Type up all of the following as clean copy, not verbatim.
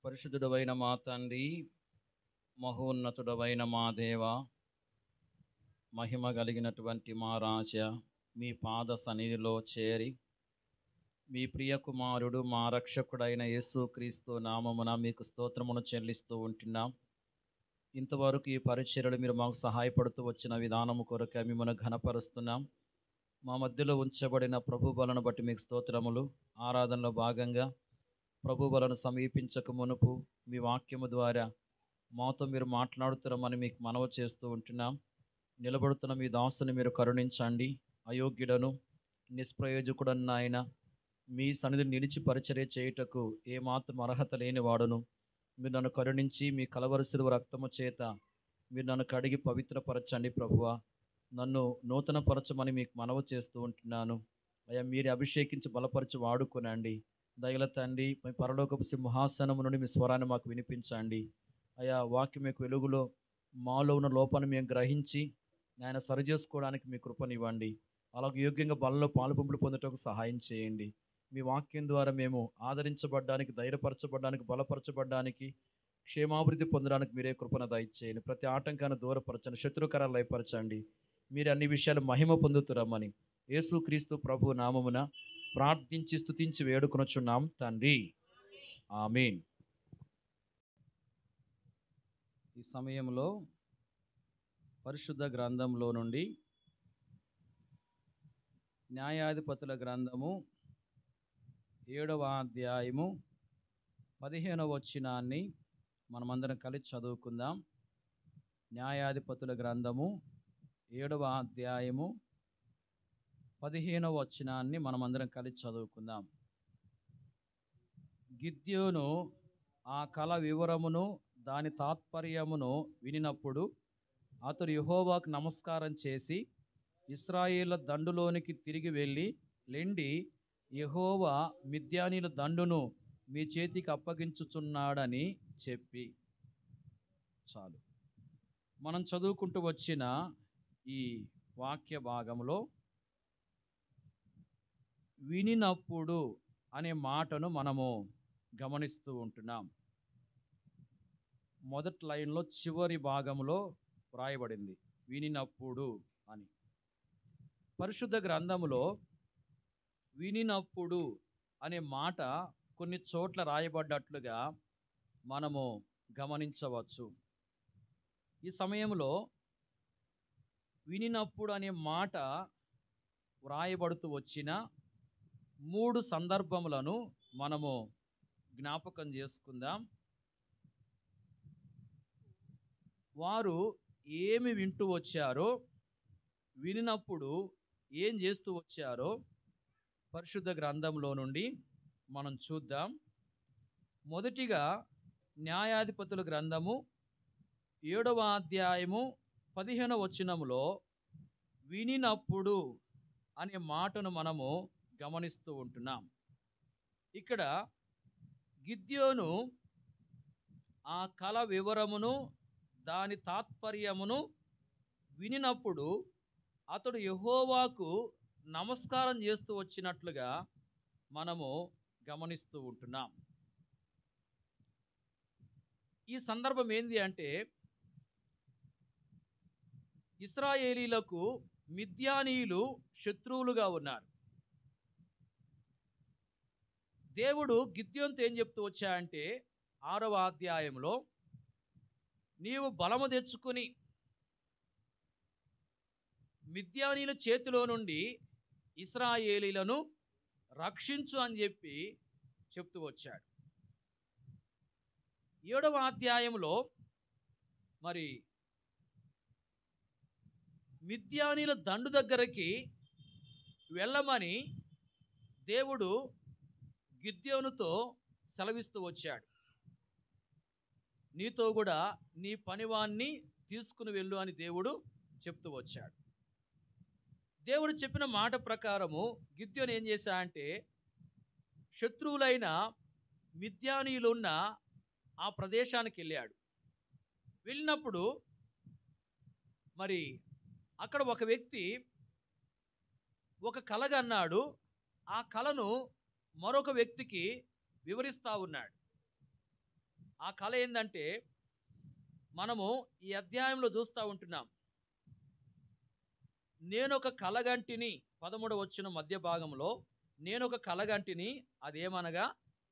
పరిశుద్ధుడవైన మా తండ్రి, మహోన్నతుడవైన మా దేవ, మహిమ కలిగినటువంటి మా రాజా, మీ పాద సన్నిధిలో చేరి మీ ప్రియ కుమారుడు మా రక్షకుడైన యేసుక్రీస్తు నామమున మీకు స్తోత్రమును చెల్లిస్తూ ఉంటున్నాం. ఇంతవరకు ఈ పరిచర్యలు మీరు మాకు సహాయపడుతూ వచ్చిన విధానము కొరకు మిమ్మల్ని ఘనపరుస్తున్నాం. మా మధ్యలో ఉంచబడిన ప్రభు బలను బట్టి మీకు స్తోత్రములు. ఆరాధనలో భాగంగా ప్రభు బలను సమీపించక మునుపు మీ వాక్యము ద్వారా మాతో మీరు మాట్లాడుతున్నామని మీకు మనవి చేస్తూ ఉంటున్నాం. నిలబడుతున్న మీ దాసుని మీరు కరుణించండి. అయోగ్యుడను నిష్ప్రయోజకుడను నాయన, మీ సన్నిధిని నిలిచి పరిచర్య చేయుటకు ఏమాత్రం అర్హత లేని వాడును. మీరు నన్ను కరుణించి మీ కలవరి శిలువ రక్తము చేత మీరు నన్ను కడిగి పవిత్రపరచండి ప్రభువా. నన్ను నూతనపరచమని మీకు మనవి చేస్తూ ఉంటున్నాను. అయ్యా, మీరు అభిషేకించి బలపరిచి వాడుకొనండి. దయల తండ్రి, మీ పరలోకపు సింహాసనము నుండి మీ స్వరాన్ని మాకు వినిపించండి. అయా, వాక్యం యొక్క వెలుగులో మాలో ఉన్న లోపాన్ని మేము గ్రహించి ఆయన సరిచేసుకోవడానికి మీ కృపనివ్వండి. అలాగే యోగ్యంగా బలలో పాలుపంపులు పొందటకు సహాయం చేయండి. మీ వాక్యం ద్వారా మేము ఆదరించబడ్డానికి, ధైర్యపరచబడ్డానికి, బలపరచబడ్డానికి, క్షేమాభివృద్ధి పొందడానికి మీరే కృపణ దయచేయండి. ప్రతి ఆటంకాన్ని దూరపరచండి, శత్రుకరాలు లయపరచండి. మీరు అన్ని విషయాలు మహిమ పొందుతురమ్మని యేసుక్రీస్తు ప్రభు నామమున ప్రార్థించి స్తుతించి వేడుకొనుచున్నాం తండ్రి, ఆమేన్. ఈ సమయంలో పరిశుద్ధ గ్రంథంలో నుండి న్యాయాధిపతుల గ్రంథము 7వ అధ్యాయము 15వ వచనాన్ని మనమందరం కలిసి చదువుకుందాం. న్యాయాధిపతుల గ్రంథము 7వ అధ్యాయము 15వ వచనాన్ని మనమందరం కలిసి చదువుకుందాం. గిద్యోను ఆ కల వివరమును దాని తాత్పర్యమును వినినప్పుడు అతడు యెహోవాకు నమస్కారం చేసి ఇశ్రాయేలు దండులోనికి తిరిగి వెళ్ళి, లెండి, యెహోవా మిద్యానీల దండును మీ చేతికి అప్పగించుచున్నాడని చెప్పి. చాలు. మనం చదువుకుంటూ వచ్చిన ఈ వాక్య భాగంలో వినినప్పుడు అనే మాటను మనము గమనిస్తూ ఉంటున్నాం. మొదటి లైన్లో చివరి భాగంలో వ్రాయబడింది వినినప్పుడు అని. పరిశుద్ధ గ్రంథములో వినినప్పుడు అనే మాట కొన్ని చోట్ల రాయబడ్డట్లుగా మనము గమనించవచ్చు. ఈ సమయంలో వినినప్పుడు అనే మాట వ్రాయబడుతూ వచ్చిన 3 సందర్భములను మనము జ్ఞాపకం చేసుకుందాం. వారు ఏమి వింటూ వచ్చారో, వినినప్పుడు ఏం చేస్తూ వచ్చారో పరిశుద్ధ గ్రంథంలో నుండి మనం చూద్దాం. మొదటిగా న్యాయాధిపతుల గ్రంథము 7వ అధ్యాయము 15వ వచనములో వినినప్పుడు అనే మాటను మనము గమనిస్తూ ఉంటున్నాం. ఇక్కడ గిద్యోను ఆ కల వివరమును దాని తాత్పర్యమును వినినప్పుడు అతడు యెహోవాకు నమస్కారం చేస్తూ వచ్చినట్లుగా మనము గమనిస్తూ ఉంటున్నాం. ఈ సందర్భం ఏంది అంటే, ఇశ్రాయేలీలకు మిద్యానీయులు శత్రువులుగా ఉన్నారు. దేవుడు గిద్యోనుతో ఏం చెప్తూ వచ్చాయంటే 6వ అధ్యాయంలో, నీవు బలము తెచ్చుకుని మిద్యానీయుల చేతిలో నుండి ఇశ్రాయేలీలను రక్షించు అని చెప్పి చెప్తూ వచ్చాడు. 7వ అధ్యాయంలో మరి మిద్యానీయుల దండు దగ్గరికి వెళ్ళమని దేవుడు గిద్యోనుతో సెలవిస్తూ వచ్చాడు. నీతో కూడా నీ పనివాన్ని తీసుకుని వెళ్ళు అని దేవుడు చెప్తూ వచ్చాడు. దేవుడు చెప్పిన మాట ప్రకారము గిద్యోను ఏం చేశాడంటే, శత్రువులైన మిద్యానీయులున్న ఆ ప్రదేశానికి వెళ్ళాడు. వెళ్ళినప్పుడు మరి అక్కడ ఒక వ్యక్తి ఒక కలగన్నాడు. ఆ కలను మరొక వ్యక్తికి వివరిస్తూ ఉన్నాడు. ఆ కళ ఏందంటే మనము ఈ అధ్యాయంలో చూస్తూ ఉంటున్నాం. నేనొక కలగంటిని 13వ వచనం మధ్య భాగంలో నేనొక కలగంటిని, అదేమనగా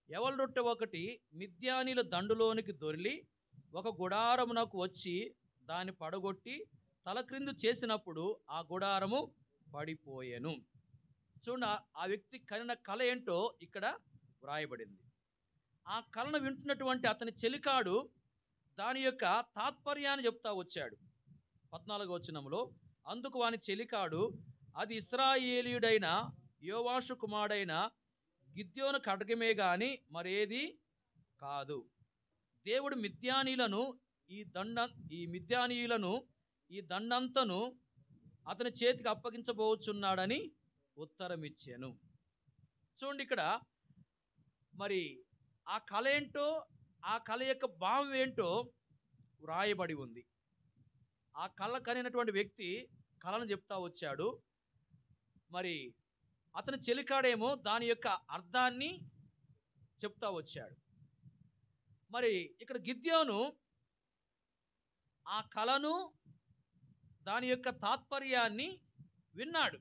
ఎవల రొట్టె ఒకటి మిద్యానీల దండులోనికి దొర్లి ఒక గుడారమునకు వచ్చి దాన్ని పడగొట్టి తలక్రిందు చేసినప్పుడు ఆ గుడారము పడిపోయెను. చూడండి, ఆ వ్యక్తి కనిన కళ ఏంటో ఇక్కడ వ్రాయబడింది. ఆ కళను వింటున్నటువంటి అతని చెలికాడు దాని యొక్క తాత్పర్యాన్ని చెప్తా వచ్చాడు. 14వ వచనంలో, అందుకు వాని చెలికాడు, అది ఇశ్రాయేలీయుడైన యోవాషు కుమారుడైన గిద్యోను ఖడ్గమే గాని మరేది కాదు. దేవుడు మిద్యానీయులను ఈ దండంతను అతని చేతికి అప్పగించబోచున్నాడని ఉత్తరమిచ్చాను. చూడండి, ఇక్కడ మరి ఆ కళ ఏంటో, ఆ కళ యొక్క భావం ఏంటో వ్రాయబడి ఉంది. ఆ కళ కనినటువంటి వ్యక్తి కళను చెప్తా వచ్చాడు. మరి అతని చెలికాడేమో దాని యొక్క అర్థాన్ని చెప్తా వచ్చాడు. మరి ఇక్కడ గిద్యోను ఆ కళను దాని యొక్క తాత్పర్యాన్ని విన్నాడు.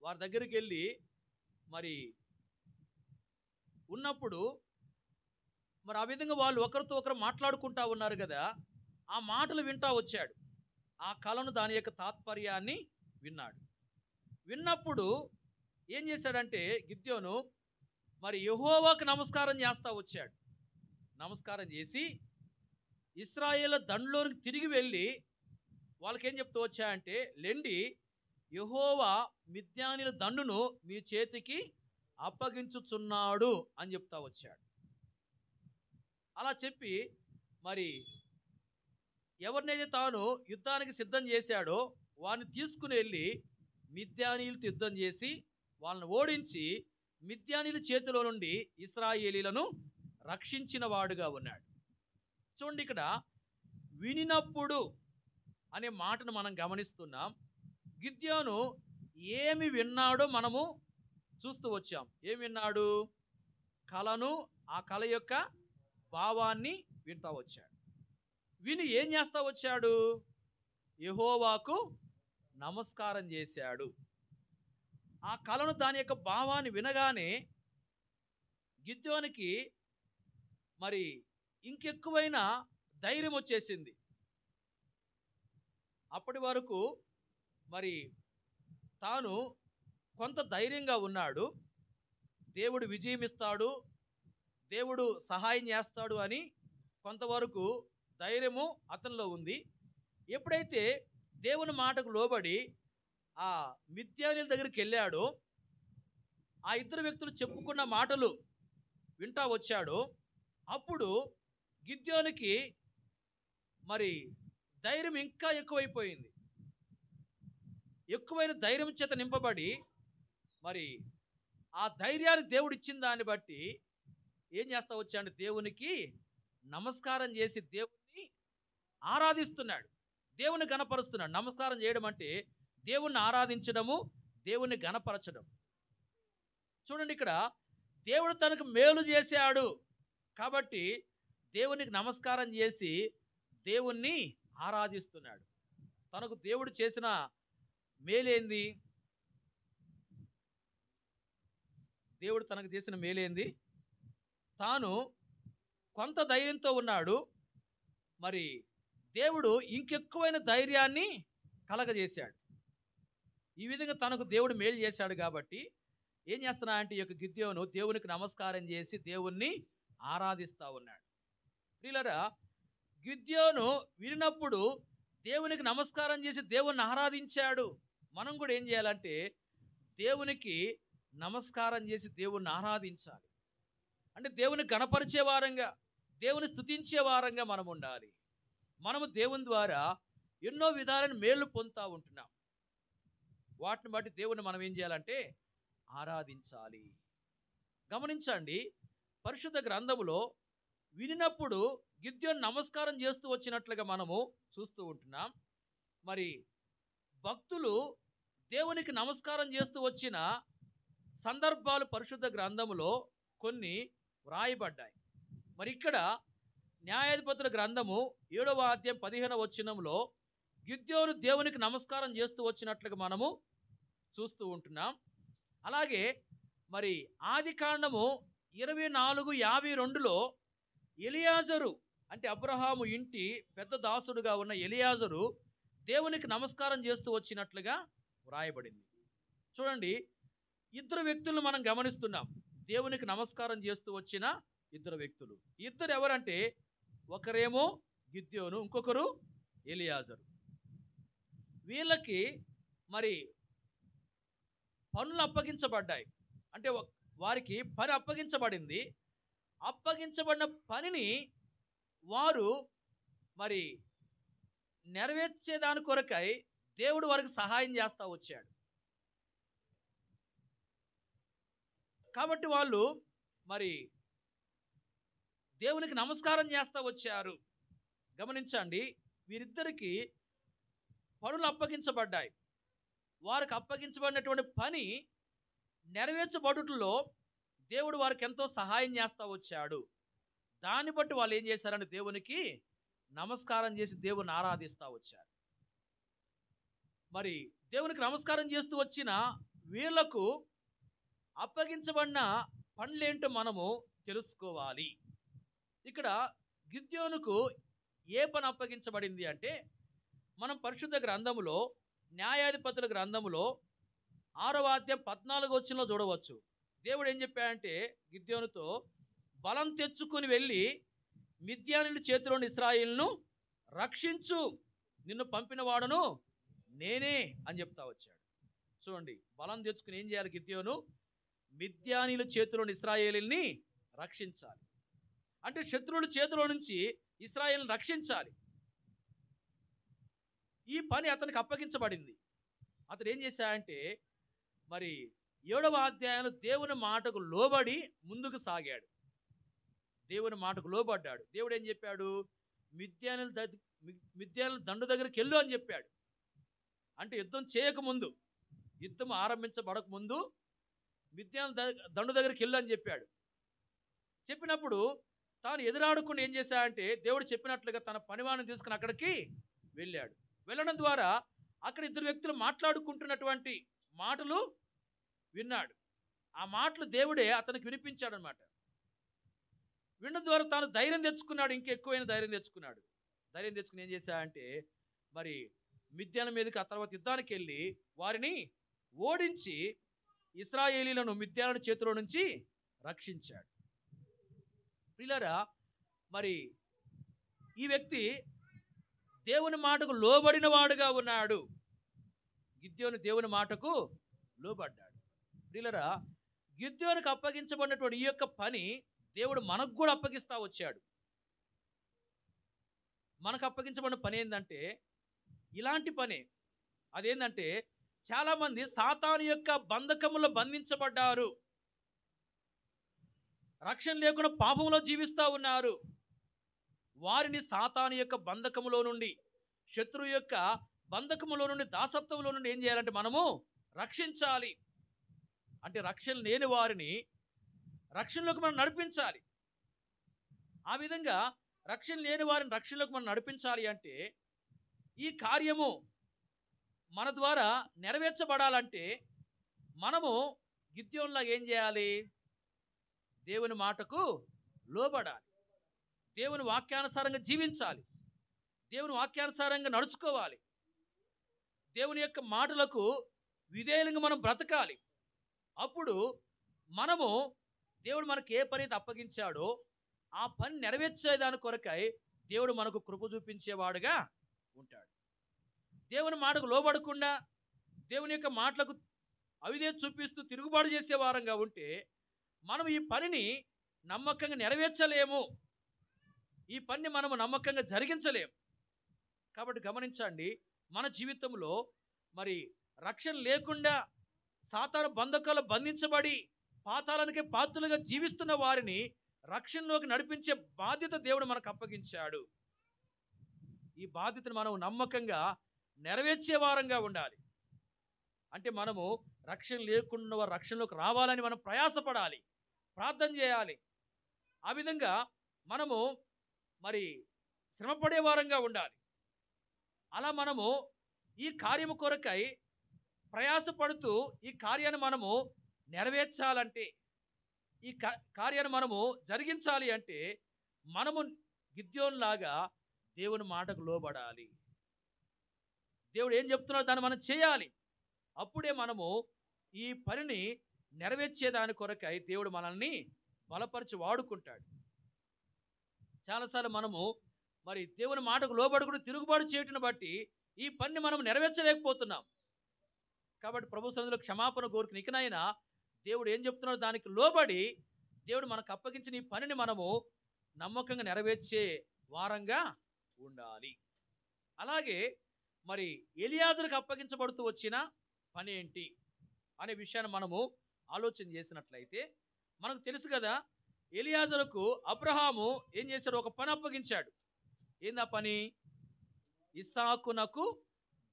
వారి దగ్గరికి వెళ్ళి మరి ఉన్నప్పుడు మరి ఆ విధంగా వాళ్ళు ఒకరితో ఒకరు మాట్లాడుకుంటా ఉన్నారు కదా, ఆ మాటలు వింటా వచ్చాడు. ఆ కళను దాని యొక్క తాత్పర్యాన్ని విన్నాడు. విన్నప్పుడు ఏం చేశాడంటే గిద్యోను మరి యెహోవాకు నమస్కారం చేస్తా వచ్చాడు. నమస్కారం చేసి ఇశ్రాయేలు దండులోనికి తిరిగి వెళ్ళి వాళ్ళకేం చెప్తూ వచ్చాయంటే, లెండి, యెహోవా మిద్యానీల దండును మీ చేతికి అప్పగించుచున్నాడు అని చెప్తా వచ్చాడు. అలా చెప్పి మరి ఎవరినైతే తాను యుద్ధానికి సిద్ధం చేశాడో వారిని తీసుకుని వెళ్ళి మిద్యానీయులతో యుద్ధం చేసి వాళ్ళని ఓడించి మిద్యానీయుల చేతిలో నుండి ఇశ్రాయేలీలను రక్షించిన వాడుగా ఉన్నాడు. చూడండి, ఇక్కడ వినినప్పుడు అనే మాటను మనం గమనిస్తున్నాం. గిద్యోను ఏమి విన్నాడో మనము చూస్తూ వచ్చాం. ఏమి విన్నాడు? కళను, ఆ కళ యొక్క భావాన్ని వింటా వచ్చాడు. విని ఏం చేస్తా వచ్చాడు? యెహోవాకు నమస్కారం చేశాడు. ఆ కళను, దాని యొక్క భావాన్ని వినగానే గిద్యోనికి మరి ఇంకెక్కువైన ధైర్యం వచ్చేసింది. అప్పటి వరకు మరి తాను కొంత ధైర్యంగా ఉన్నాడు. దేవుడు విజయం ఇస్తాడు, దేవుడు సహాయం చేస్తాడు అని కొంతవరకు ధైర్యము అతనిలో ఉంది. ఎప్పుడైతే దేవుని మాటకు లోబడి ఆ మిద్యానీయుల దగ్గరికి వెళ్ళాడో, ఆ ఇద్దరు వ్యక్తులు చెప్పుకున్న మాటలు వింటా వచ్చాడో, అప్పుడు గిద్యోనికి మరి ధైర్యం ఇంకా ఎక్కువైపోయింది. ఎక్కువైన ధైర్యం చేత నింపబడి మరి ఆ ధైర్యాన్ని దేవుడు ఇచ్చిన దాన్ని బట్టి ఏం చేస్తా వచ్చాడు? దేవునికి నమస్కారం చేసి దేవుణ్ణి ఆరాధిస్తున్నాడు, దేవుని గణపరుస్తున్నాడు. నమస్కారం చేయడం అంటే దేవుణ్ణి ఆరాధించడము, దేవుణ్ణి గణపరచడం. చూడండి, ఇక్కడ దేవుడు తనకు మేలు చేశాడు కాబట్టి దేవునికి నమస్కారం చేసి దేవుణ్ణి ఆరాధిస్తున్నాడు. తనకు దేవుడు చేసిన మేలేంది? దేవుడు తనకు చేసిన మేలేంది? తాను కొంత ధైర్యంతో ఉన్నాడు. మరి దేవుడు ఇంకెక్కువైన ధైర్యాన్ని కలగజేశాడు. ఈ విధంగా తనకు దేవుడు మేలు చేశాడు కాబట్టి ఏం చేస్తున్నా అంటే ఈ యొక్క గిద్యోను దేవునికి నమస్కారం చేసి దేవుణ్ణి ఆరాధిస్తూ ఉన్నాడు. ప్రియులారా, గిద్యోను వినినప్పుడు దేవునికి నమస్కారం చేసి దేవుణ్ణి ఆరాధించాడు. మనం కూడా ఏం చేయాలంటే దేవునికి నమస్కారం చేసి దేవుణ్ణి ఆరాధించాలి. అంటే దేవుని గణపరిచే వారంగా, దేవుని స్తుతించే వారంగా మనం ఉండాలి. మనము దేవుని ద్వారా ఎన్నో విధాలైన మేలు పొందుతూ ఉంటున్నాం. వాటిని బట్టి దేవుని మనం ఏం చేయాలంటే ఆరాధించాలి. గమనించండి, పరిశుద్ధ గ్రంథములో వినినప్పుడు గిద్యోను నమస్కారం చేస్తూ వచ్చినట్లుగా మనము చూస్తూ ఉంటున్నాం. మరి భక్తులు దేవునికి నమస్కారం చేస్తూ వచ్చిన సందర్భాలు పరిశుద్ధ గ్రంథములో కొన్ని వ్రాయబడ్డాయి. మరి ఇక్కడ న్యాయాధిపతుల గ్రంథము 7వ అధ్యాయం 15వ వచనంలో గిద్యోను దేవునికి నమస్కారం చేస్తూ వచ్చినట్లుగా మనము చూస్తూ ఉంటున్నాం. అలాగే మరి ఆది కాండము 24:52లో ఎలియాజరు అంటే అబ్రహాము ఇంటి పెద్ద దాసుడుగా ఉన్న ఎలియాజరు దేవునికి నమస్కారం చేస్తూ వచ్చినట్లుగా వ్రాయబడింది. చూడండి, ఇద్దరు వ్యక్తులను మనం గమనిస్తున్నాం. దేవునికి నమస్కారం చేస్తూ వచ్చిన ఇద్దరు వ్యక్తులు. ఇద్దరు ఎవరంటే ఒకరేమో గిద్యోను, ఇంకొకరు ఎలియాజరు. వీళ్ళకి మరి పనులు అప్పగించబడ్డాయి. అంటే వారికి పని అప్పగించబడింది. అప్పగించబడిన పనిని వారు మరి నెరవేర్చేదాని కొరకై దేవుడు వారికి సహాయం చేస్తూ వచ్చాడు. కాబట్టి వాళ్ళు మరి దేవునికి నమస్కారం చేస్తూ వచ్చారు. గమనించండి, వీరిద్దరికి పనులు అప్పగించబడ్డాయి. వారికి అప్పగించబడినటువంటి పని నెరవేర్చబడుటలో దేవుడు వారికి ఎంతో సహాయం చేస్తూ వచ్చాడు. దాన్ని బట్టి వాళ్ళు ఏం చేశారంటే దేవునికి నమస్కారం చేసి దేవుని ఆరాధిస్తూ వచ్చారు. మరి దేవునికి నమస్కారం చేస్తూ వచ్చిన వీళ్లకు అప్పగించబడిన పనులేంటో మనము తెలుసుకోవాలి. ఇక్కడ గిద్యోనుకు ఏ పని అప్పగించబడింది అంటే, మనం పరిశుద్ధ గ్రంథములో న్యాయాధిపతుల గ్రంథములో 6వ అధ్యాయం 14వ వచనంలో చూడవచ్చు. దేవుడు ఏం చెప్పాడంటే గిద్యోనుతో, బలం తెచ్చుకుని వెళ్ళి మిద్యానీయుల చేతిలోని ఇశ్రాయేలును రక్షించు, నిన్ను పంపిన వాడును నేనే అని చెప్తా వచ్చాడు. చూడండి, బలం తెచ్చుకుని ఏం చేయాలి గిద్యోను? మిద్యానీయుల చేతిలోని ఇశ్రాయేలుని రక్షించాలి. అంటే శత్రువుల చేతిలో నుంచి ఇశ్రాయేలును రక్షించాలి. ఈ పని అతనికి అప్పగించబడింది. అతడు ఏం చేశాడంటే మరి 7వ అధ్యాయంలో దేవుని మాటకు లోబడి ముందుకు సాగాడు. దేవుని మాటకు లోబడ్డాడు. దేవుడు ఏం చెప్పాడు? మిద్యానీయుల దండు దగ్గరికి వెళ్ళు అని చెప్పాడు. అంటే యుద్ధం చేయకముందు, యుద్ధం ఆరంభించబడక ముందు మిద్యానీయుల దండు దగ్గరికి వెళ్ళు అని చెప్పాడు. చెప్పినప్పుడు తాను ఎదురాడుకుని ఏం చేశాడంటే దేవుడు చెప్పినట్లుగా తన పనివాడిని తీసుకుని అక్కడికి వెళ్ళాడు. వెళ్ళడం ద్వారా అక్కడ ఇద్దరు వ్యక్తులు మాట్లాడుకుంటున్నటువంటి మాటలు విన్నాడు. ఆ మాటలు దేవుడే అతనికి వినిపించాడు అనమాట. వినడం ద్వారా తాను ధైర్యం తెచ్చుకున్నాడు. ఇంకెక్కువైన ధైర్యం తెచ్చుకున్నాడు. ధైర్యం తెచ్చుకుని ఏం చేశాడంటే మరి మిద్యాన మీదకి ఆ తర్వాత యుద్ధానికి వెళ్ళి వారిని ఓడించి ఇశ్రాయేలీలను మిద్యాన చేతిలో నుంచి రక్షించాడు. ప్రియులారా, మరి ఈ వ్యక్తి దేవుని మాటకు లోబడిన వాడుగా ఉన్నాడు. గిద్యోను దేవుని మాటకు లోబడ్డాడు. ప్రియులారా, గిద్యోనుకు అప్పగించబడినటువంటి ఈ యొక్క పని దేవుడు మనకు కూడా అప్పగిస్తా వచ్చాడు. మనకు అప్పగించబడిన పని ఏంటంటే ఇలాంటి పని. అదేంటంటే చాలామంది సాతాను యొక్క బంధకములో బంధించబడ్డారు. రక్షణ లేకుండా పాపంలో జీవిస్తూ ఉన్నారు. వారిని సాతాను యొక్క బంధకములో నుండి, శత్రువు యొక్క బంధకములో నుండి, దాసత్వంలో నుండి ఏం చేయాలంటే మనము రక్షించాలి. అంటే రక్షణ లేని వారిని రక్షణలోకి మనం నడిపించాలి. ఆ విధంగా రక్షణ లేని వారిని రక్షణలోకి మనం నడిపించాలి అంటే ఈ కార్యము మన ద్వారా నెరవేర్చబడాలంటే మనము గిద్యోనులాగా ఏం చేయాలి? దేవుని మాటకు లోబడాలి. దేవుని వాక్యానుసారంగా జీవించాలి. దేవుని వాక్యానుసారంగా నడుచుకోవాలి. దేవుని యొక్క మాటలకు విధేయులంగా మనం బ్రతకాలి. అప్పుడు మనము దేవుడు మనకు ఏ పని అప్పగించాడో ఆ పని నెరవేర్చేదాని కొరకై దేవుడు మనకు కృప చూపించేవాడుగా ఉంటాడు. దేవుని మాటకు లోబడకుండా దేవుని యొక్క మాటలకు అవిధేయత చూపిస్తూ తిరుగుబాటు చేసే వారంగా ఉంటే మనం ఈ పనిని నమ్మకంగా నెరవేర్చలేము. ఈ పనిని మనము నమ్మకంగా జరిగించలేము. కాబట్టి గమనించండి, మన జీవితంలో మరి రక్షణ లేకుండా సాతాను బంధకాలు బంధించబడి పాతాళానికి పాత్రలుగా జీవిస్తున్న వారిని రక్షణలోకి నడిపించే బాధ్యత దేవుడు మనకు అప్పగించాడు. ఈ బాధ్యతను మనం నమ్మకంగా నెరవేర్చే వారంగా ఉండాలి. అంటే మనము రక్షణ లేకుండా రక్షణలోకి రావాలని మనం ప్రయాసపడాలి, ప్రార్థన చేయాలి. ఆ విధంగా మనము మరి శ్రమపడే వారంగా ఉండాలి. అలా మనము ఈ కార్యము కొరకై ప్రయాసపడుతూ ఈ కార్యాన్ని మనము నెరవేర్చాలంటే, ఈ కార్యాన్ని మనము జరిగించాలి అంటే మనము గిద్యోనులాగా దేవుని మాటకు లోబడాలి. దేవుడు ఏం చెప్తున్నాడో దాన్ని మనం చేయాలి. అప్పుడే మనము ఈ పనిని నెరవేర్చేదాని కొరకై దేవుడు మనల్ని బలపరిచి వాడుకుంటాడు. చాలాసార్లు మనము మరి దేవుని మాటకు లోబడుకుని తిరుగుబాటు చేయటం బట్టి ఈ పనిని మనం నెరవేర్చలేకపోతున్నాం. కాబట్టి ప్రభు సన్నిధిలో క్షమాపణ కోరుకుని ఇకనైనా దేవుడు ఏం చెప్తున్నాడో దానికి లోబడి దేవుడు మనకు అప్పగించిన ఈ పనిని మనము నమ్మకంగా నెరవేర్చే వారంగా ఉండాలి. అలాగే మరి ఎలియాజరుకు అప్పగించబడుతూ వచ్చిన పని ఏంటి అనే విషయాన్ని మనము ఆలోచన చేసినట్లయితే మనకు తెలుసు కదా, ఎలియాజరుకు అబ్రహాము ఏం చేశాడు? ఒక పని అప్పగించాడు. ఏందా పని? ఇస్సాకునకు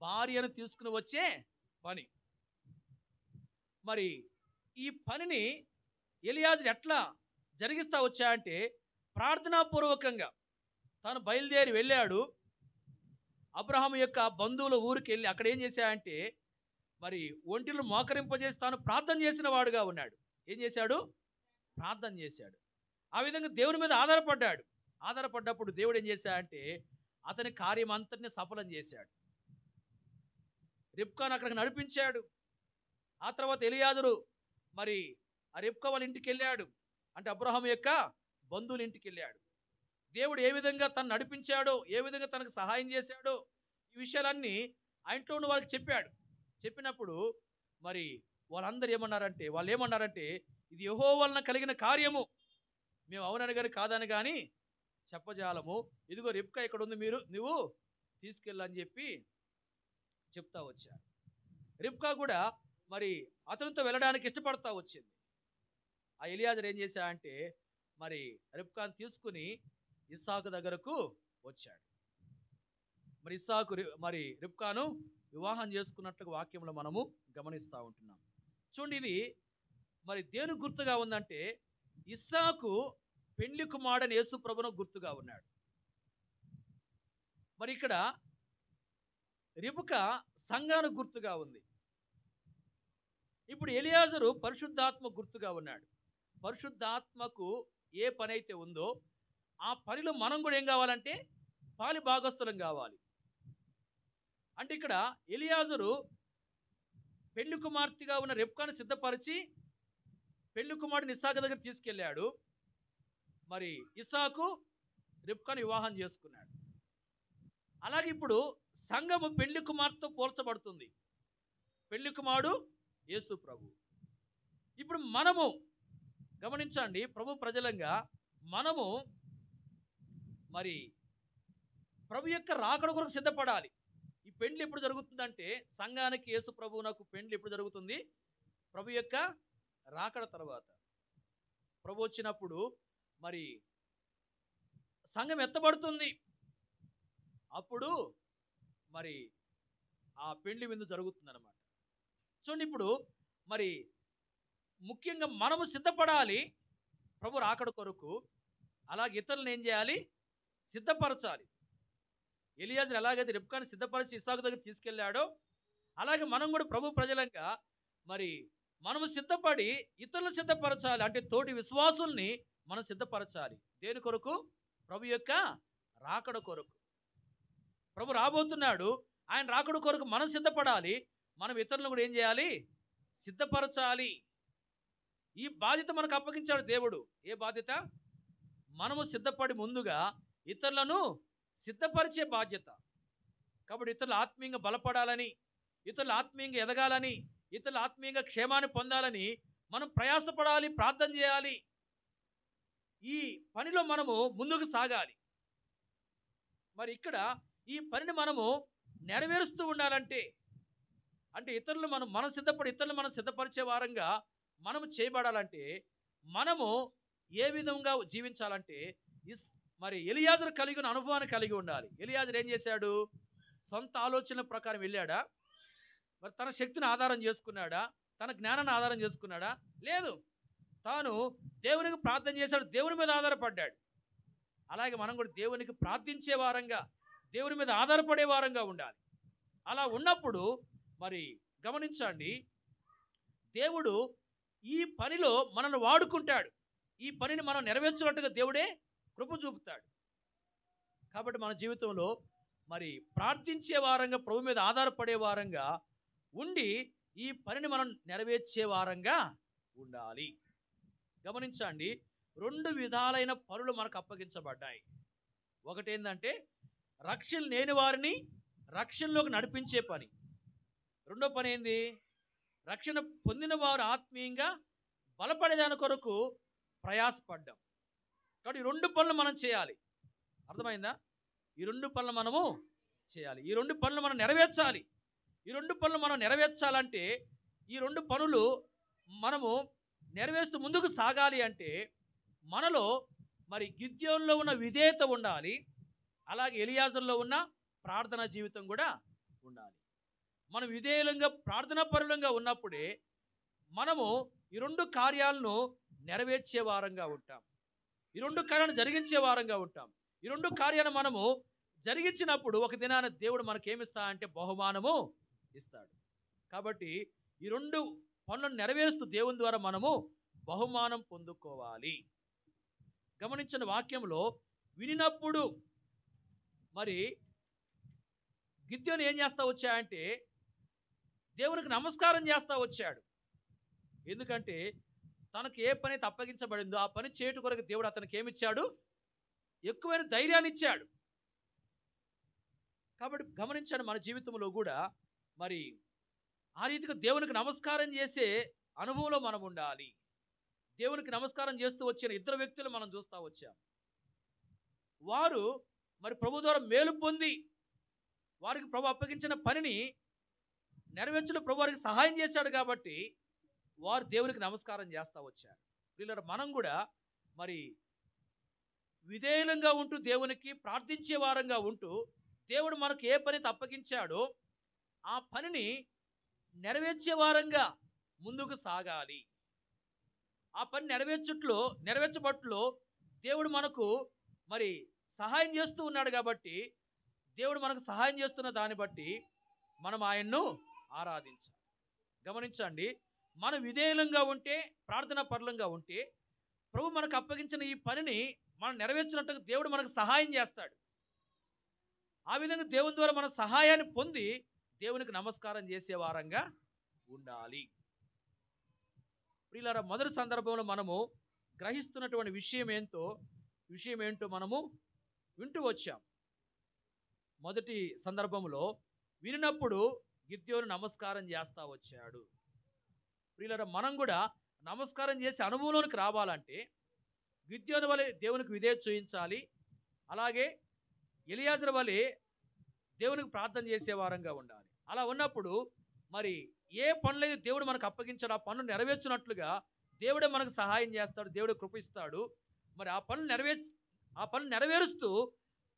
భార్యను తీసుకుని వచ్చే పని. మరి ఈ పనిని ఎలియాజరు ఎట్లా జరిగిస్తా వచ్చాయంటే ప్రార్థనాపూర్వకంగా తాను బయలుదేరి వెళ్ళాడు. అబ్రహాము యొక్క బంధువుల ఊరికి వెళ్ళి అక్కడ ఏం చేశాడంటే మరి ఒంటిని మోకరింపజేసి తాను ప్రార్థన చేసిన వాడుగా ఉన్నాడు. ఏం చేశాడు? ప్రార్థన చేశాడు. ఆ విధంగా దేవుని మీద ఆధారపడ్డాడు. ఆధారపడ్డప్పుడు దేవుడు ఏం చేశాడంటే అతని కార్యం అంతటిని సఫలం చేశాడు. రిబ్కాను అక్కడికి నడిపించాడు. ఆ తర్వాత ఎలియాజరు మరి ఆ రిబ్కా వాళ్ళ ఇంటికి వెళ్ళాడు. అంటే అబ్రహాము యొక్క బంధువుల ఇంటికి వెళ్ళాడు. దేవుడు ఏ విధంగా తను నడిపించాడో, ఏ విధంగా తనకు సహాయం చేశాడో ఈ విషయాలన్నీ ఆ ఇంట్లో ఉన్న వాళ్ళకి చెప్పాడు. చెప్పినప్పుడు మరి వాళ్ళు ఏమన్నారంటే ఇది యెహోవా వలన కలిగిన కార్యము, మేము అవునని కానీ కాదని కానీ చెప్పజాలము. ఇదిగో రిబ్కా ఇక్కడ ఉంది, నువ్వు తీసుకెళ్ళని చెప్పి చెప్తా వచ్చారు. రిబ్కా కూడా మరి అతనితో వెళ్ళడానికి ఇష్టపడతా వచ్చింది. ఆ ఎలియాజరు ఏం చేశాడంటే మరి రిబ్కాను తీసుకుని ఇస్సాకు దగ్గరకు వచ్చాడు. మరి ఇస్సాకు మరి రిబ్కాను వివాహం చేసుకున్నట్లుగా వాక్యంలో మనము గమనిస్తూ ఉంటున్నాం. చూడండి, ఇది మరి దేనికి గుర్తుగా ఉందంటే ఇస్సాకు పెండ్లి కుమారుడైన యేసు ప్రభువును గుర్తుగా ఉన్నాడు. మరి ఇక్కడ రిబ్కా సంఘానికి గుర్తుగా ఉంది. ఇప్పుడు ఎలియాజరు పరిశుద్ధాత్మ గుర్తుగా ఉన్నాడు. పరిశుద్ధాత్మకు ఏ పని అయితే ఉందో ఆ పనిలో మనం కూడా ఏం కావాలంటే పాలి భాగస్థులం కావాలి. అంటే ఇక్కడ ఎలియాజరు పెళ్లి కుమార్తెగా ఉన్న రిబ్కాను సిద్ధపరిచి పెళ్లి కుమారుడిని ఇస్సాకు దగ్గర తీసుకెళ్ళాడు. మరి ఇస్సాకు రిబ్కాను వివాహం చేసుకున్నాడు. అలాగే ఇప్పుడు సంఘము పెళ్లి కుమార్తెతో పోల్చబడుతుంది. పెళ్లి కుమారుడు యేసు ప్రభు. ఇప్పుడు మనము గమనించండి, ప్రభు ప్రజలంగా మనము మరి ప్రభు యొక్క రాకడ కొరకు సిద్ధపడాలి. ఈ పెండ్లి ఎప్పుడు జరుగుతుందంటే సంఘానికి యేసు ప్రభువునకు పెండ్లి ఎప్పుడు జరుగుతుంది? ప్రభు యొక్క రాకడ తర్వాత. ప్రభు వచ్చినప్పుడు మరి సంఘం ఎత్తబడుతుంది. అప్పుడు మరి ఆ పెండ్లి విందు జరుగుతుందన్నమాట. చూడండి, ఇప్పుడు మరి ముఖ్యంగా మనము సిద్ధపడాలి ప్రభు రాకడ కొరకు. అలాగే ఇతరులను ఏం చేయాలి? సిద్ధపరచాలి. ఎలియాజరు ఎలాగైతే రిబ్కాను సిద్ధపరిచి ఇస్సాకు దగ్గర తీసుకెళ్ళాడో అలాగే మనం కూడా ప్రభు ప్రజలంగా మరి మనము సిద్ధపడి ఇతరులను సిద్ధపరచాలి. అంటే తోటి విశ్వాసుల్ని మనం సిద్ధపరచాలి. దేని కొరకు? ప్రభు యొక్క రాకడ కొరకు. ప్రభు రాబోతున్నాడు. ఆయన రాకడ కొరకు మనం సిద్ధపడాలి. మనం ఇతరులను కూడా ఏం చేయాలి? సిద్ధపరచాలి. ఈ బాధ్యత మనకు అప్పగించాడు దేవుడు. ఏ బాధ్యత? మనము సిద్ధపడి ముందుగా ఇతరులను సిద్ధపరిచే బాధ్యత. కాబట్టి ఇతరులు ఆత్మీయంగా బలపడాలని, ఇతరులు ఆత్మీయంగా ఎదగాలని, ఇతరులు ఆత్మీయంగా క్షేమాన్ని పొందాలని మనం ప్రయాసపడాలి, ప్రార్థన చేయాలి. ఈ పనిలో మనము ముందుకు సాగాలి. మరి ఇక్కడ ఈ పనిని మనము నెరవేరుస్తూ ఉండాలంటే అంటే ఇతరులు మనం సిద్ధపడి ఇతరులు మనం సిద్ధపరిచే వారంగా మనము చేయబడాలంటే మనము ఏ విధంగా జీవించాలంటే మరి ఎలియాజరు కలిగిన అనుభవాన్ని కలిగి ఉండాలి. ఎలియాజరు ఏం చేశాడు? సొంత ఆలోచనల ప్రకారం వెళ్ళాడా? మరి తన శక్తిని ఆధారం చేసుకున్నాడా? తన జ్ఞానాన్ని ఆధారం చేసుకున్నాడా? లేదు. తాను దేవునికి ప్రార్థన చేశాడు, దేవుని మీద ఆధారపడ్డాడు. అలాగే మనం కూడా దేవునికి ప్రార్థించే వారంగా, దేవుని మీద ఆధారపడే వారంగా ఉండాలి. అలా ఉన్నప్పుడు మరి గమనించండి, దేవుడు ఈ పనిలో మనల్ని వాడుకుంటాడు. ఈ పనిని మనం నెరవేర్చినట్టుగా దేవుడే కృప చూపుతాడు. కాబట్టి మన జీవితంలో మరి ప్రార్థించే వారంగా, ప్రభు మీద ఆధారపడే వారంగా ఉండి ఈ పనిని మనం నెరవేర్చే వారంగా ఉండాలి. గమనించండి, 2 విధాలైన పనులు మనకు అప్పగించబడ్డాయి. ఒకటేంటంటే రక్షణ లేని వారిని రక్షణలోకి నడిపించే పని. రెండో పని ఏంది? రక్షణ పొందిన వారు ఆత్మీయంగా బలపడేదాని కొరకు ప్రయాసపడ్డాం. కాబట్టి ఈ 2 పనులు మనం చేయాలి. అర్థమైందా? ఈ 2 పనులు మనము చేయాలి. ఈ 2 పనులు మనం నెరవేర్చాలి. ఈ 2 పనులు మనం నెరవేర్చాలంటే, ఈ 2 పనులు మనము నెరవేరుస్తూ ముందుకు సాగాలి అంటే మనలో మరి గిద్యోనులో ఉన్న విధేయత ఉండాలి. అలాగే ఎలియాజరులో ఉన్న ప్రార్థనా జీవితం కూడా ఉండాలి. మనం విధేయులంగా, ప్రార్థనా పరులంగా ఉన్నప్పుడే మనము ఈ 2 కార్యాలను నెరవేర్చే వారంగా ఉంటాం. ఈ 2 కార్యాలను జరిగించే వారంగా ఉంటాం. ఈ 2 కార్యాలను మనము జరిగించినప్పుడు ఒక దినాన దేవుడు మనకేమిస్తా అంటే బహుమానము ఇస్తాడు. కాబట్టి ఈ 2 పనులను నెరవేరుస్తూ దేవుని ద్వారా మనము బహుమానం పొందుకోవాలి. గమనించిన వాక్యంలో వినినప్పుడు మరి గిద్యోను ఏం చేస్తా వచ్చాయంటే దేవునికి నమస్కారం చేస్తా వచ్చాడు. ఎందుకంటే తనకు ఏ పని అయితే అప్పగించబడిందో ఆ పని చేయట కొరకు దేవుడు అతనికి ఏమిచ్చాడు? ఎక్కువైన ధైర్యాన్ని ఇచ్చాడు. కాబట్టి గమనించండి, మన జీవితంలో కూడా మరి ఆ రీతిగా దేవునికి నమస్కారం చేసే అనుభవంలో మనం ఉండాలి. దేవునికి నమస్కారం చేస్తూ వచ్చిన 2 వ్యక్తులు మనం చూస్తూ వచ్చాం. వారు మరి ప్రభు ద్వారా మేలు పొంది వారికి ప్రభు అప్పగించిన పనిని నెరవేర్చడం ప్రభు వారికి సహాయం చేశాడు కాబట్టి వారు దేవునికి నమస్కారం చేస్తూ వచ్చారు. వీళ్ళ మనం కూడా మరి విధేయులంగా ఉంటూ దేవునికి ప్రార్థించే వారంగా ఉంటూ దేవుడు మనకు ఏ పని అప్పగించాడో ఆ పనిని నెరవేర్చే వారంగా ముందుకు సాగాలి. ఆ పని నెరవేర్చబట్లో దేవుడు మనకు మరి సహాయం చేస్తూ ఉన్నాడు కాబట్టి, దేవుడు మనకు సహాయం చేస్తున్న దాన్ని బట్టి మనం ఆయన్ను ఆరాధించాలి. గమనించండి, మనం విధేయులంగా ఉంటే, ప్రార్థనా పరులంగా ఉంటే ప్రభు మనకు అప్పగించిన ఈ పనిని మనం నెరవేర్చినట్టుగా దేవుడు మనకు సహాయం చేస్తాడు. ఆ విధంగా దేవుని ద్వారా మన సహాయాన్ని పొంది దేవునికి నమస్కారం చేసే వారంగా ఉండాలి. ప్రియులారా, మొదటి సందర్భంలో మనము గ్రహిస్తున్నటువంటి విషయం ఏంటో మనము వింటూ వచ్చాం. మొదటి సందర్భంలో వినినప్పుడు గిద్యోను నమస్కారం చేస్తా వచ్చాడు. ప్రియులారా, మనం కూడా నమస్కారం చేసే అనుభవంలోనికి రావాలంటే గిద్యోను వలె దేవునికి విధేయత చూపించాలి. అలాగే ఎలియాజరు వలె దేవునికి ప్రార్థన చేసే వారంగా ఉండాలి. అలా ఉన్నప్పుడు మరి ఏ పనులైతే దేవుడు మనకు అప్పగించాడు ఆ పనులు నెరవేర్చినట్లుగా దేవుడే మనకు సహాయం చేస్తాడు, దేవుడు కృపిస్తాడు. మరి ఆ పనులు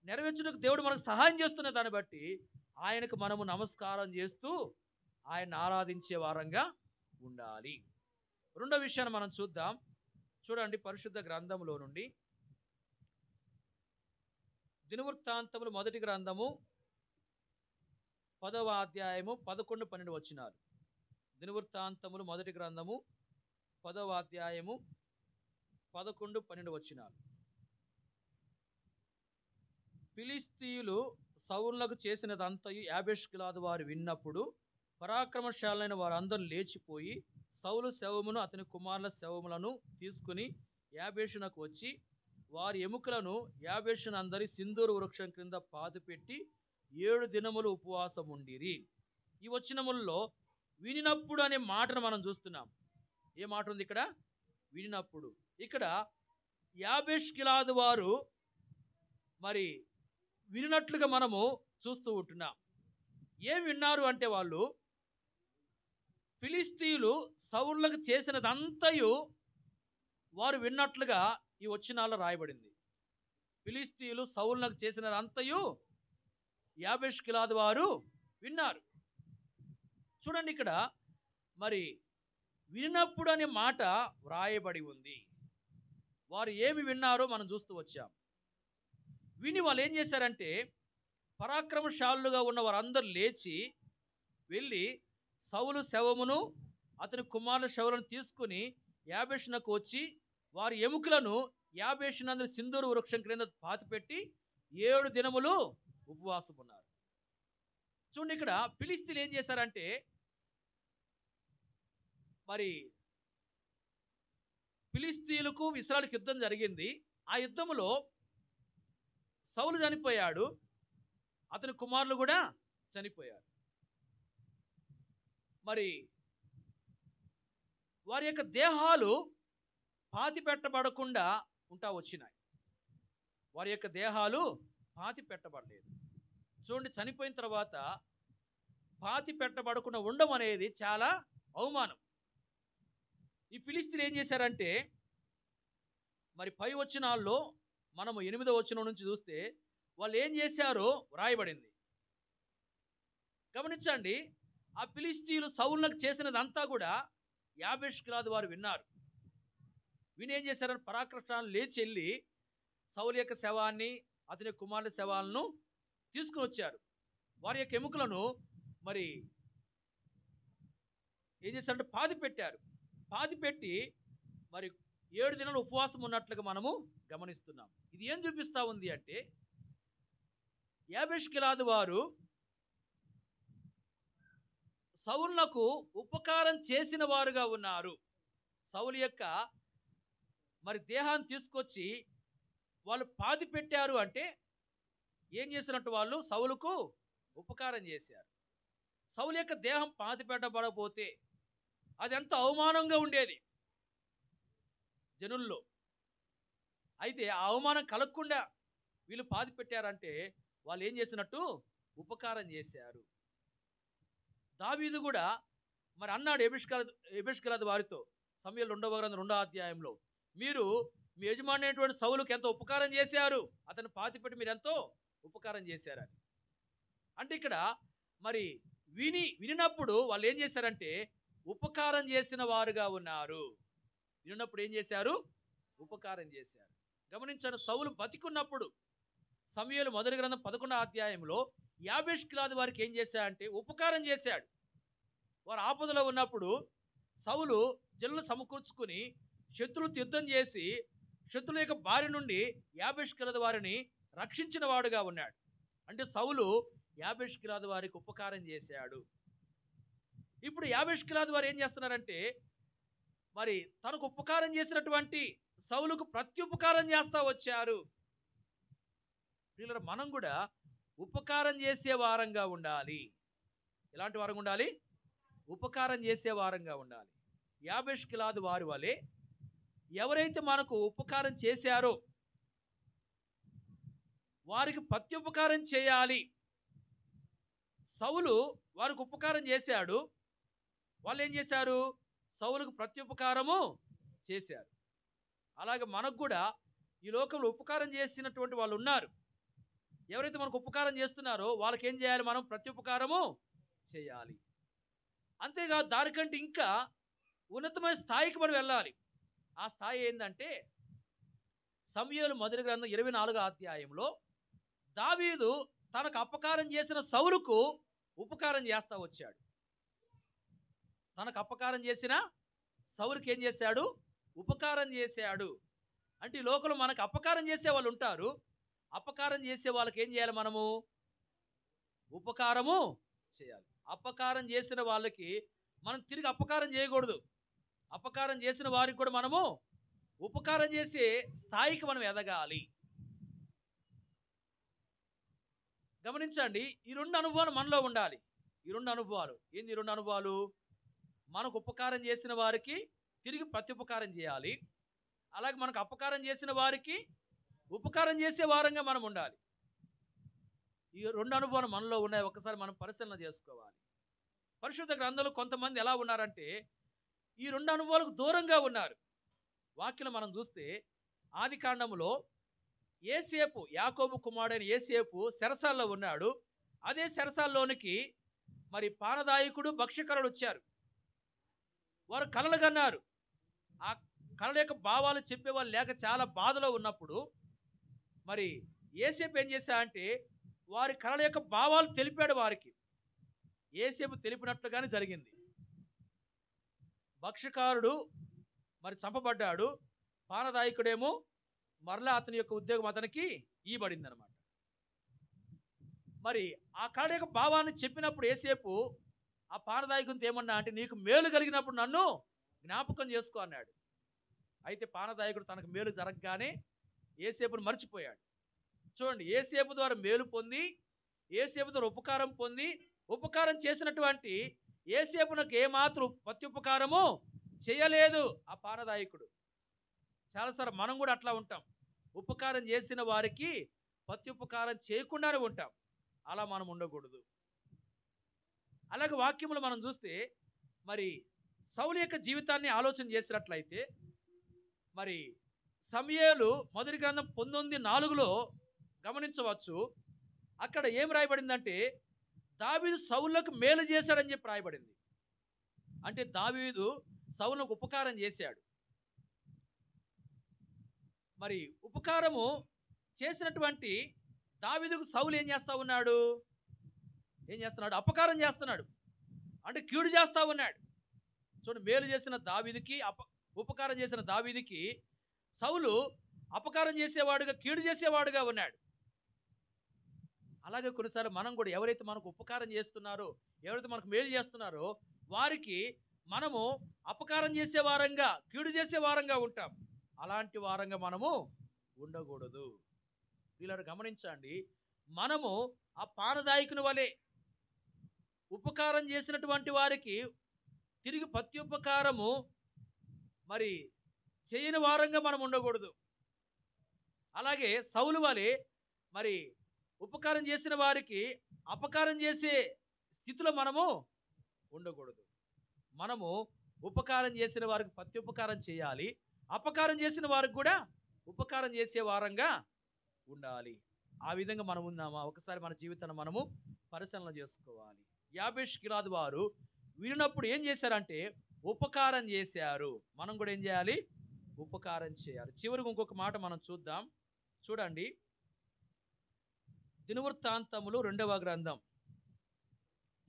నెరవేర్చుటకు దేవుడు మనకు సహాయం చేస్తున్న దాన్ని బట్టి ఆయనకు మనము నమస్కారం చేస్తూ ఆయన ఆరాధించే వారంగా ఉండాలి. రెండో విషయాన్ని మనం చూద్దాం. చూడండి, పరిశుద్ధ గ్రంథంలో నుండి దినవృత్తాంతములు మొదటి గ్రంథము 10వ అధ్యాయము 11-12 వచనాలు. దినవృత్తాంతములు మొదటి గ్రంథము 10వ అధ్యాయము 11-12 వచనాలు. ఫిలిస్తీయులు సౌలునకు చేసినదంతయు యాబేష్గిలాదు వారు విన్నప్పుడు పరాక్రమశాలైన వారందరూ లేచిపోయి సౌలు శవమును అతని కుమారుల శవములను తీసుకుని యాబేషునకు వచ్చి వారి ఎముకలను యాబేషునందరి సింధూరు వృక్షం క్రింద పాతిపెట్టి 7 దినములు ఉపవాసం ఉండిరి. ఈ వచనములలో వినినప్పుడు అనే మాటను మనం చూస్తున్నాం. ఏ మాట ఉంది ఇక్కడ? వినినప్పుడు. ఇక్కడ యాబేష్గిలాదు వారు మరి వినినట్లుగా మనము చూస్తూ ఉంటున్నాం. ఏం విన్నారు అంటే వాళ్ళు ఫిలిస్తీయులు సౌలులకు చేసినదంతయు వారు విన్నట్లుగా ఈ వచనాల్లో రాయబడింది. ఫిలిస్తీయులు సౌలులకు చేసినదంతయు యాబేష్గిలాదు వారు విన్నారు. చూడండి, ఇక్కడ మరి విన్నప్పుడు అనే మాట వ్రాయబడి ఉంది. వారు ఏమి విన్నారో మనం చూస్తూ వచ్చాం. విని వాళ్ళు ఏం చేశారంటే పరాక్రమశాలుగా ఉన్న వారందరూ లేచి వెళ్ళి సౌలు శవమును అతని కుమారుల శవములను తీసుకుని యాబేషునకు వచ్చి వారి ఎముకలను యాబేషునందు సింధూరు వృక్షం క్రింద పాతిపెట్టి 7 దినములు ఉపవాసం ఉన్నారు. చూడండి, ఇక్కడ ఫిలిస్తీన్లు ఏం చేశారంటే మరి ఫిలిస్తీన్లకు ఇశ్రాయేలుకు యుద్ధం జరిగింది. ఆ యుద్ధములో సౌలు చనిపోయాడు, అతని కుమారులు కూడా చనిపోయారు. మరి వారి యొక్క దేహాలు పాతి పెట్టబడకుండా ఉంటా వచ్చినాయి. వారి యొక్క దేహాలు పాతి పెట్టబడలేదు. చూడండి, చనిపోయిన తర్వాత పాతి పెట్టబడకుండా ఉండడం అనేది చాలా అవమానం. ఈ ఫిలిస్తీన్లు ఏం చేశారంటే మరి పై వచనాల్లో మనము 8వ వచనం నుంచి చూస్తే వాళ్ళు ఏం చేశారో వ్రాయబడింది. గమనించండి, ఆ ఫిలిస్తీన్లు సౌలునకు చేసినదంతా కూడా యాబేష్ గిలాదు వారు విన్నారు. విని ఏం చేశారని పరాక్రమశాలు లేచి వెళ్ళి సౌలు యొక్క శవాన్ని అతని కుమారుల శవాలను తీసుకుని వచ్చారు. వారి యొక్క ఎముకలను మరి ఏం చేశారంటే పాతి పెట్టారు. పాతి పెట్టి మరి 7 దినాలు ఉపవాసం ఉన్నట్లుగా మనము గమనిస్తున్నాం. ఇది ఏం చూపిస్తూ ఉంది అంటే యాబేష్ గిలాదు వారు సౌలునకు ఉపకారం చేసిన వారుగా ఉన్నారు. సౌలు యొక్క మరి దేహాన్ని తీసుకొచ్చి వాళ్ళు పాతి పెట్టారు అంటే ఏం చేసినట్టు వాళ్ళు సౌలుకు ఉపకారం చేశారు. సౌలు యొక్క దేహం పాతి పెట్టబడకపోతే అది ఎంత అవమానంగా ఉండేది జనుల్లో. అయితే ఆ అవమానం కలగకుండా వీళ్ళు పాతి పెట్టారంటే వాళ్ళు ఏం చేసినట్టు ఉపకారం చేశారు. దావీదు కూడా మరి అన్నాడు యెబెష్ గిలాదు వారితో సమూయేలు 2వ గ్రంథం 2వ అధ్యాయంలో, మీరు మీ యజమానైనటువంటి సౌలుకు ఎంతో ఉపకారం చేశారు, అతను పాతిపెట్టి మీరు ఎంతో ఉపకారం చేశారని. అంటే ఇక్కడ మరి వినినప్పుడు వాళ్ళు ఏం చేశారంటే ఉపకారం చేసిన వారుగా ఉన్నారు. విన్నప్పుడు ఏం చేశారు? ఉపకారం చేశారు. గమనించండి, సౌలు బతికున్నప్పుడు సమూయేలు 1వ గ్రంథం 11వ అధ్యాయంలో యాబేష్ గిలాదు వారికి ఏం చేశాడంటే ఉపకారం చేశాడు. వారు ఆపదలో ఉన్నప్పుడు సౌలు జనులను సమకూర్చుకుని శత్రువులతో యుద్ధం చేసి శత్రువుల యొక్క బారి నుండి యాబేష్ గిలాదు వారిని రక్షించిన వాడుగా ఉన్నాడు. అంటే సౌలు యాబేష్ గిలాదు వారికి ఉపకారం చేశాడు. ఇప్పుడు యాబేష్ గిలాదు వారు ఏం చేస్తున్నారంటే మరి తనకు ఉపకారం చేసినటువంటి సౌలుకు ప్రత్యుపకారం చేస్తూ వచ్చారు. పిల్లలు, మనం కూడా ఉపకారం చేసే వారంగా ఉండాలి. ఎలాంటి వారంగా ఉండాలి? ఉపకారం చేసే వారంగా ఉండాలి. యాబేష్ గిలాదు వారి వలె ఎవరైతే మనకు ఉపకారం చేశారో వారికి ప్రత్యుపకారం చేయాలి. సౌలు వారికి ఉపకారం చేశాడు, వాళ్ళు ఏం చేశారు? సౌలుకు ప్రత్యుపకారము చేశారు. అలాగే మనకు కూడా ఈ లోకంలో ఉపకారం చేసినటువంటి వాళ్ళు ఉన్నారు. ఎవరైతే మనకు ఉపకారం చేస్తున్నారో వాళ్ళకి ఏం చేయాలి? మనం ప్రత్యుపకారము చేయాలి. అంతేకాదు, దానికంటే ఇంకా ఉన్నతమైన స్థాయికి మనం వెళ్ళాలి. ఆ స్థాయి ఏంటంటే సమూయేలు 1వ గ్రంథం 24వ అధ్యాయంలో దావీదు తనకు అపకారం చేసిన సౌలుకు ఉపకారం చేస్తూ వచ్చాడు. తనకు అపకారం చేసిన సౌలుకి ఏం చేశాడు? ఉపకారం చేశాడు. అంటే ఈ లోకంలో మనకు అపకారం చేసే వాళ్ళు ఉంటారు. అపకారం చేసే వాళ్ళకి ఏం చేయాలి? మనము ఉపకారము చేయాలి. అపకారం చేసిన వాళ్ళకి మనం తిరిగి అపకారం చేయకూడదు. అపకారం చేసిన వారికి కూడా మనము ఉపకారం చేసే స్థాయికి మనం ఎదగాలి. గమనించండి, ఈ 2 అనుభవాలు మనలో ఉండాలి. ఈ 2 అనుభవాలు ఏంది? ఈ 2 అనుభవాలు మనకు ఉపకారం చేసిన వారికి తిరిగి ప్రత్యుపకారం చేయాలి. అలాగే మనకు అపకారం చేసిన వారికి ఉపకారం చేసే వారంగా మనం ఉండాలి. ఈ 2 అనుభవాలు మనలో ఉన్నాయి. ఒకసారి మనం పరిశీలన చేసుకోవాలి. పరిశుద్ధ గ్రంథంలో కొంతమంది ఎలా ఉన్నారంటే ఈ 2 అనుభవాలకు దూరంగా ఉన్నారు. వాక్యం మనం చూస్తే ఆదికాండములో యోసేపు, యాకోబు కుమారుడైన యోసేపు చెరసాల్లో ఉన్నాడు. అదే చెరసాల్లోనికి మరి పానదాయకుడు, భక్ష్యకరుడు వచ్చారు. వారు కలలు కన్నారు. ఆ కళల యొక్క భావాలు చెప్పేవాళ్ళు లేక చాలా బాధలో ఉన్నప్పుడు మరి యేసేపు ఏం చేశా అంటే వారి కళల యొక్క భావాలు తెలిపాడు వారికి. యేసేపు తెలిపినట్లుగానే జరిగింది. భక్ష్యకారుడు మరి చంపబడ్డాడు, పానదాయకుడేమో మరలా అతని యొక్క ఉద్యోగం అతనికి ఇవ్వబడింది అనమాట. మరి ఆ కళ యొక్క భావాన్ని చెప్పినప్పుడు యేసేపు ఆ పానదాయకునితో ఏమన్నా అంటే, నీకు మేలు కలిగినప్పుడు నన్ను జ్ఞాపకం చేసుకో అన్నాడు. అయితే పానదాయకుడు తనకు మేలు జరగగానే యేసేపును మర్చిపోయాడు. చూడండి, యేసేపు ద్వారా మేలు పొంది, యేసేపు ద్వారా ఉపకారం పొంది, ఉపకారం చేసినటువంటి యేసేపునకు ఏమాత్రం ప్రత్యుపకారము చేయలేదు ఆ పానదాయకుడు. చాలాసార్లు మనం కూడా అట్లా ఉంటాం, ఉపకారం చేసిన వారికి ప్రత్యుపకారం చేయకుండానే ఉంటాం. అలా మనం ఉండకూడదు. అలాగే వాక్యములు మనం చూస్తే మరి సౌలు యొక్క జీవితాన్ని ఆలోచన చేసినట్లయితే, మరి సమూయేలు మొదటి గ్రంథం 19:4లో గమనించవచ్చు. అక్కడ ఏం రాయబడిందంటే, దావీదు సౌలుకు మేలు చేశాడని చెప్పి రాయబడింది. అంటే దావీదు సౌలుకు ఉపకారం చేశాడు. మరి ఉపకారము చేసినటువంటి దావీదుకు సౌలు ఏం చేస్తా ఉన్నాడు? అపకారం చేస్తున్నాడు. అంటే కీడు చేస్తా ఉన్నాడు. చూడండి, మేలు చేసిన దావీదుకి ఉపకారం చేసిన దావీదుకి సౌలు అపకారం చేసేవాడుగా, కీడు చేసేవాడుగా ఉన్నాడు. అలాగే కొన్నిసార్లు మనం కూడా ఎవరైతే మనకు ఉపకారం చేస్తున్నారో, ఎవరైతే మనకు మేలు చేస్తున్నారో వారికి మనము అపకారం చేసే వారంగా, కీడు చేసే వారంగా ఉంటాం. అలాంటి వారంగా మనము ఉండకూడదు. వీళ్ళని గమనించండి, మనము ఆ పానదాయకుని వలె ఉపకారం చేసినటువంటి వారికి తిరిగి ప్రత్యుపకారము మరి చేయని వారంగా మనం ఉండకూడదు. అలాగే సౌలు వలె మరి ఉపకారం చేసిన వారికి అపకారం చేసే స్థితిలో మనము ఉండకూడదు. మనము ఉపకారం చేసిన వారికి ప్రత్యుపకారం చేయాలి, అపకారం చేసిన వారికి కూడా ఉపకారం చేసే వారంగా ఉండాలి. ఆ విధంగా మనం ఉన్నామా? ఒకసారి మన జీవితాన్ని మనము పరిశీలన చేసుకోవాలి. యాబేష్ గిలాదు వారు వినినప్పుడు ఏం చేశారంటే ఉపకారం చేశారు. మనం కూడా ఏం చేయాలి? ఉపకారం చేయాలి. చివరికి ఇంకొక మాట మనం చూద్దాం. చూడండి, దినవృత్తాంతములు 2వ గ్రంథం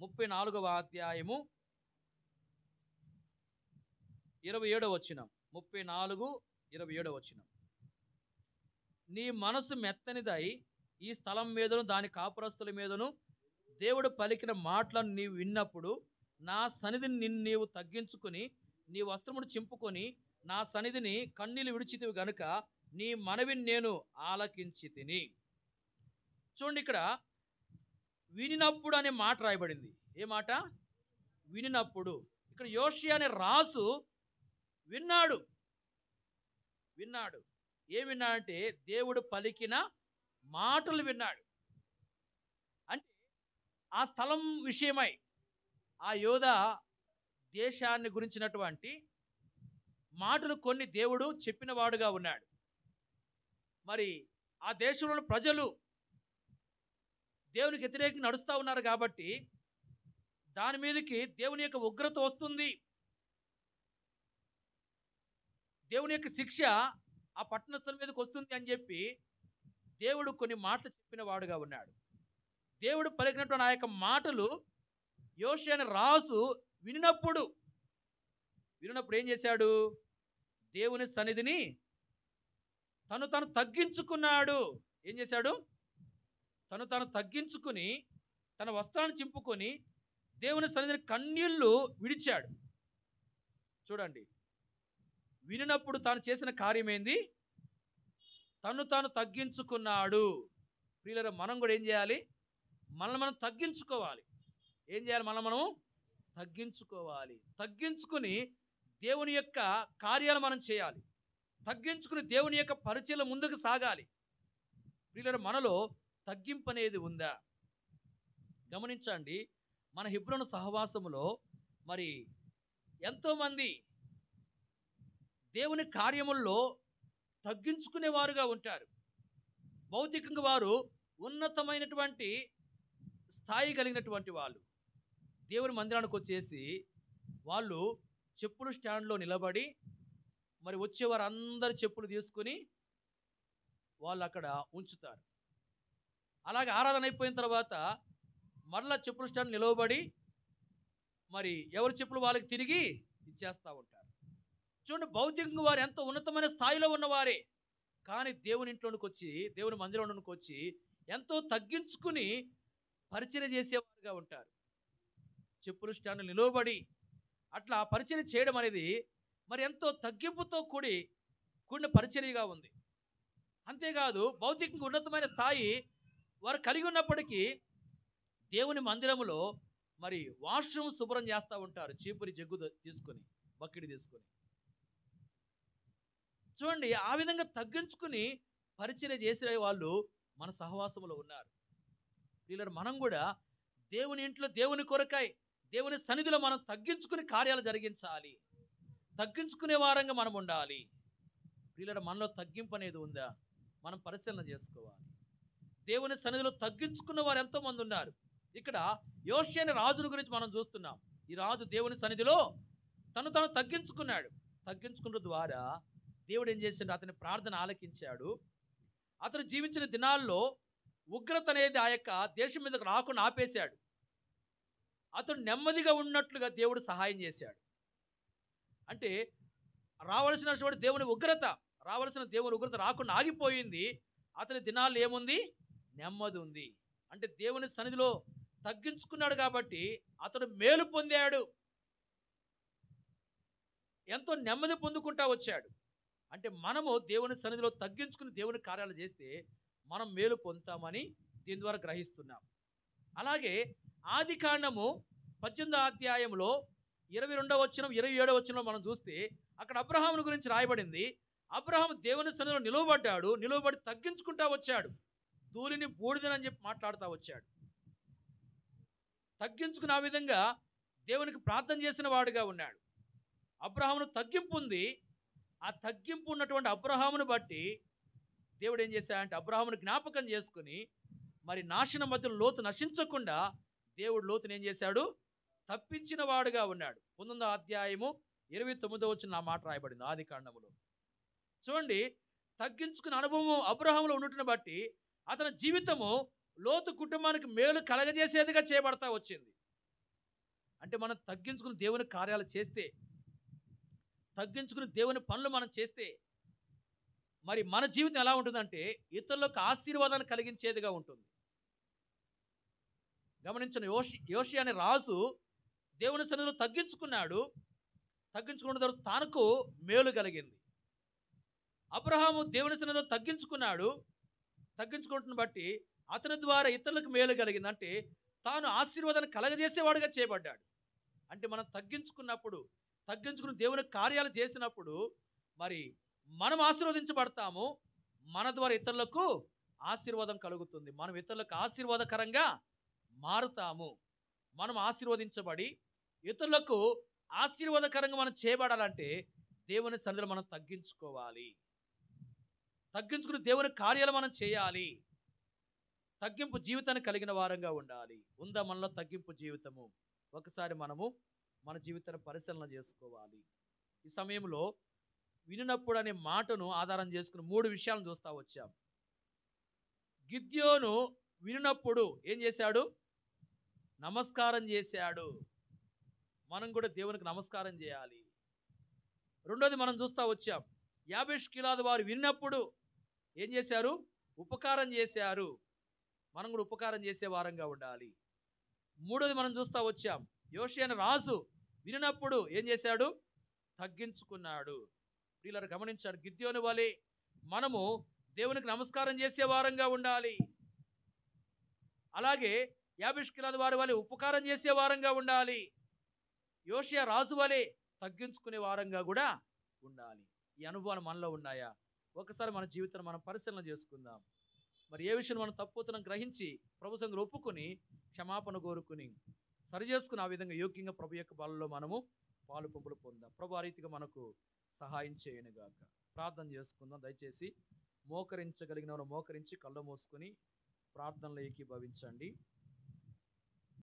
34వ అధ్యాయము 27వ వచనం. 34:27 వచనం. నీ మనసు మెత్తనిదై ఈ స్థలం మీదను దాని కాపురస్తుల మీదను దేవుడు పలికిన మాటలను నీవు విన్నప్పుడు నా సన్నిధిని నిన్ను నీవు తగ్గించుకుని నీ వస్త్రమును చింపుకొని నా సన్నిధిని కన్నీళ్లు విడిచితివి గనుక నీ మనవిని నేను ఆలకించి తిని. చూడండి, ఇక్కడ వినినప్పుడు అనే మాట రాయబడింది. ఏ మాట? వినినప్పుడు. ఇక్కడ యోషియా అనే రాజు విన్నాడు. ఏం విన్నాడంటే దేవుడు పలికిన మాటలు విన్నాడు. అంటే ఆ స్థలం విషయమై, ఆ యోధా దేశాన్ని గురించినటువంటి మాటలు కొన్ని దేవుడు చెప్పిన వాడుగా ఉన్నాడు. మరి ఆ దేశంలో ప్రజలు దేవునికి వ్యతిరేకంగా నడుస్తూ ఉన్నారు కాబట్టి దాని మీదకి దేవుని యొక్క ఉగ్రత వస్తుంది, దేవుని యొక్క శిక్ష ఆ పట్టణస్థల మీదకి వస్తుంది అని చెప్పి దేవుడు కొన్ని మాటలు చెప్పిన వాడుగా ఉన్నాడు. దేవుడు పలికినటువంటి ఆ యొక్క మాటలు యోషియా అనే రాజు వినినప్పుడు ఏం చేశాడు? దేవుని సన్నిధిని తను తగ్గించుకున్నాడు. ఏం చేశాడు? తను తగ్గించుకుని తన వస్త్రాన్ని చింపుకొని దేవుని సన్నిధిని కన్నీళ్లు విడిచాడు. చూడండి, వినినప్పుడు తాను చేసిన కార్యం ఏంది? తను తగ్గించుకున్నాడు. ప్రియులారా, మనం కూడా ఏం చేయాలి? మనల్ని మనం తగ్గించుకోవాలి. ఏం చేయాలి? మనం తగ్గించుకోవాలి. తగ్గించుకుని దేవుని యొక్క కార్యాలు మనం చేయాలి. తగ్గించుకుని దేవుని యొక్క పరిచయం ముందుకు సాగాలి. ప్రియులారా, మనలో తగ్గింపు అనేది ఉందా? గమనించండి, మన హెబ్రోను సహవాసములో మరి ఎంతోమంది దేవుని కార్యముల్లో తగ్గించుకునేవారుగా ఉంటారు. భౌతికంగా వారు ఉన్నతమైనటువంటి స్థాయి కలిగినటువంటి వాళ్ళు. దేవుని మందిరానికి వచ్చేసి వాళ్ళు చెప్పులు స్టాండ్లో నిలబడి మరి వచ్చేవారు అందరి చెప్పులు తీసుకుని వాళ్ళు అక్కడ ఉంచుతారు. అలాగే ఆరాధన అయిపోయిన తర్వాత మరలా చెప్పుల స్టాండ్ నిలవబడి మరి ఎవరి చెప్పులు వాళ్ళకి తిరిగి ఇచ్చేస్తూ ఉంటారు. చూడండి, భౌతికంగా వారు ఎంతో ఉన్నతమైన స్థాయిలో ఉన్నవారే, కానీ దేవుని ఇంట్లోనికి వచ్చి, దేవుని మందిరంలోనికి వచ్చి ఎంతో తగ్గించుకుని పరిచర్య చేసేవారుగా ఉంటారు. చెప్పుల స్టాండ్ నిలవబడి అట్లా పరిచర్య చేయడం అనేది మరి ఎంతో తగ్గింపుతో కూడిన పరిచర్యగా ఉంది. అంతేకాదు, భౌతికంగా ఉన్నతమైన స్థాయి వారు కలిగి ఉన్నప్పటికీ దేవుని మందిరంలో మరి వాష్రూమ్ శుభ్రం చేస్తూ ఉంటారు, చీపురి జగ్గు తీసుకొని, బకెట్ తీసుకొని. చూడండి, ఆ విధంగా తగ్గించుకుని పరిచర్య చేసే వాళ్ళు మన సహవాసంలో ఉన్నారు. వీళ్ళని మనం కూడా దేవుని ఇంట్లో దేవుని కొరకై దేవుని సన్నిధిలో మనం తగ్గించుకుని కార్యాలు జరిగించాలి. తగ్గించుకునే వారంగా మనం ఉండాలి. వీళ్ళని మనలో తగ్గింపు అనేది ఉందా మనం పరిశీలన చేసుకోవాలి. దేవుని సన్నిధిలో తగ్గించుకున్న వారు ఎంతోమంది ఉన్నారు. ఇక్కడ యోషియా అనే రాజుని గురించి మనం చూస్తున్నాం. ఈ రాజు దేవుని సన్నిధిలో తను తగ్గించుకున్నాడు. తగ్గించుకున్న ద్వారా దేవుడు ఏం చేశాడు? అతని ప్రార్థన ఆలకించాడు. అతను జీవించిన దినాల్లో ఉగ్రత అనేది ఆ యొక్క దేశం మీదకు రాకుండా ఆపేశాడు. అతను నెమ్మదిగా ఉన్నట్లుగా దేవుడు సహాయం చేశాడు. అంటే రావలసిన దేవుని ఉగ్రత రాకుండా ఆగిపోయింది. అతని దినాల్లో ఏముంది? నెమ్మది ఉంది. అంటే దేవుని సన్నిధిలో తగ్గించుకున్నాడు కాబట్టి అతడు మేలు పొందాడు, ఎంతో నెమ్మది పొందుకుంటా వచ్చాడు. అంటే మనము దేవుని సన్నిధిలో తగ్గించుకుని దేవుని కార్యాలు చేస్తే మనం మేలు పొందుతామని దీని ద్వారా గ్రహిస్తున్నాం. అలాగే ఆది కాండము 18వ అధ్యాయంలో 22వ వచనం 27వ వచనంలో మనం చూస్తే అక్కడ అబ్రహామును గురించి రాయబడింది. అబ్రహాము దేవుని సన్నిధిలో నిలువబడి తగ్గించుకుంటా వచ్చాడు. ధూళిని బూడిదనని చెప్పి మాట్లాడుతూ వచ్చాడు. తగ్గించుకుని ఆ విధంగా దేవునికి ప్రార్థన చేసిన వాడుగా ఉన్నాడు. అబ్రహామును తగ్గింపు ఉంది. ఆ తగ్గింపు ఉన్నటువంటి అబ్రహామును బట్టి దేవుడు ఏం చేశాడంటే అబ్రహామును జ్ఞాపకం చేసుకుని మరి నాశన మధ్యలో లోతు నశించకుండా దేవుడు లోతుని ఏం చేశాడు? తప్పించిన వాడుగా ఉన్నాడు. 19వ అధ్యాయము 29వ వచనం ఆ మాట రాయబడింది ఆది కాండములో. చూడండి, తగ్గించుకున్న అనుభవం అబ్రహాములో ఉండటం బట్టి అతని జీవితము లోతు కుటుంబానికి మేలు కలగజేసేదిగా చేయబడతా వచ్చింది. అంటే మనం తగ్గించుకుని దేవుని కార్యాలు చేస్తే, తగ్గించుకుని దేవుని పనులు మనం చేస్తే మరి మన జీవితం ఎలా ఉంటుందంటే ఇతరులకు ఆశీర్వాదాన్ని కలిగించేదిగా ఉంటుంది. గమనించిన యోషియా అనే రాజు దేవుని సన్నిధిలో తగ్గించుకున్నాడు. తగ్గించుకున్న తర్వాత తనకు మేలు కలిగింది. అబ్రహాము దేవుని సన్నిధిలో తగ్గించుకుంటున్న బట్టి అతని ద్వారా ఇతరులకు మేలు కలిగింది. అంటే తాను ఆశీర్వాదాన్ని కలగజేసేవాడుగా చేయబడ్డాడు. అంటే మనం తగ్గించుకుని దేవుని కార్యాలు చేసినప్పుడు మరి మనం ఆశీర్వదించబడతాము. మన ద్వారా ఇతరులకు ఆశీర్వాదం కలుగుతుంది. మనం ఇతరులకు ఆశీర్వాదకరంగా మారుతాము. మనం ఆశీర్వదించబడి ఇతరులకు ఆశీర్వాదకరంగా మనం చేయబడాలంటే దేవుని సన్నిధిలో మనం తగ్గించుకోవాలి. తగ్గించుకుని దేవుని కార్యాలు మనం చేయాలి. తగ్గింపు జీవితాన్ని కలిగిన వారంగా ఉండాలి. ఉందా మనలో తగ్గింపు జీవితము? ఒకసారి మనము మన జీవితాన్ని పరిశీలన చేసుకోవాలి. ఈ సమయంలో వినినప్పుడు అనే మాటను ఆధారం చేసుకుని 3 విషయాలను చూస్తా వచ్చాం. గిద్యోను వినినప్పుడు ఏం చేశాడు? నమస్కారం చేశాడు. మనం కూడా దేవునికి నమస్కారం చేయాలి. రెండోది మనం చూస్తా వచ్చాం, యాబేష్ గిలాదు వారు విన్నప్పుడు ఏం చేశారు? ఉపకారం చేశారు. మనం కూడా ఉపకారం చేసే వారంగా ఉండాలి. మూడోది మనం చూస్తా వచ్చాం, యోషియా అనే రాజు వినినప్పుడు ఏం చేశాడు? తగ్గించుకున్నాడు. వీళ్ళని గమనించాడు. గిద్యోను వలె మనము దేవునికి నమస్కారం చేసే వారంగా ఉండాలి. అలాగే యాబేష్ గిలాదు వారి వలె ఉపకారం చేసే వారంగా ఉండాలి. యోషియా రాజు వలె తగ్గించుకునే వారంగా కూడా ఉండాలి. ఈ అనుభవాలు మనలో ఉన్నాయా? ఒకసారి మన జీవితాన్ని మనం పరిశీలన చేసుకుందాం. మరి ఏ విషయం మనం తప్పుతున్నాం గ్రహించి ప్రభు సంగతి ఒప్పుకొని క్షమాపణ కోరుకుని సరి చేసుకుని ఆ విధంగా యోగ్యంగా ప్రభు యొక్క బలలో మనము పాలు పంపులు పొందాం. ప్రభు ఆ రీతిగా మనకు సహాయం చేయనుగాక. ప్రార్థన చేసుకుందాం. దయచేసి మోకరించగలిగిన వారు మోకరించి కళ్ళు మూసుకొని ప్రార్థనలో ఏకీభవించండి.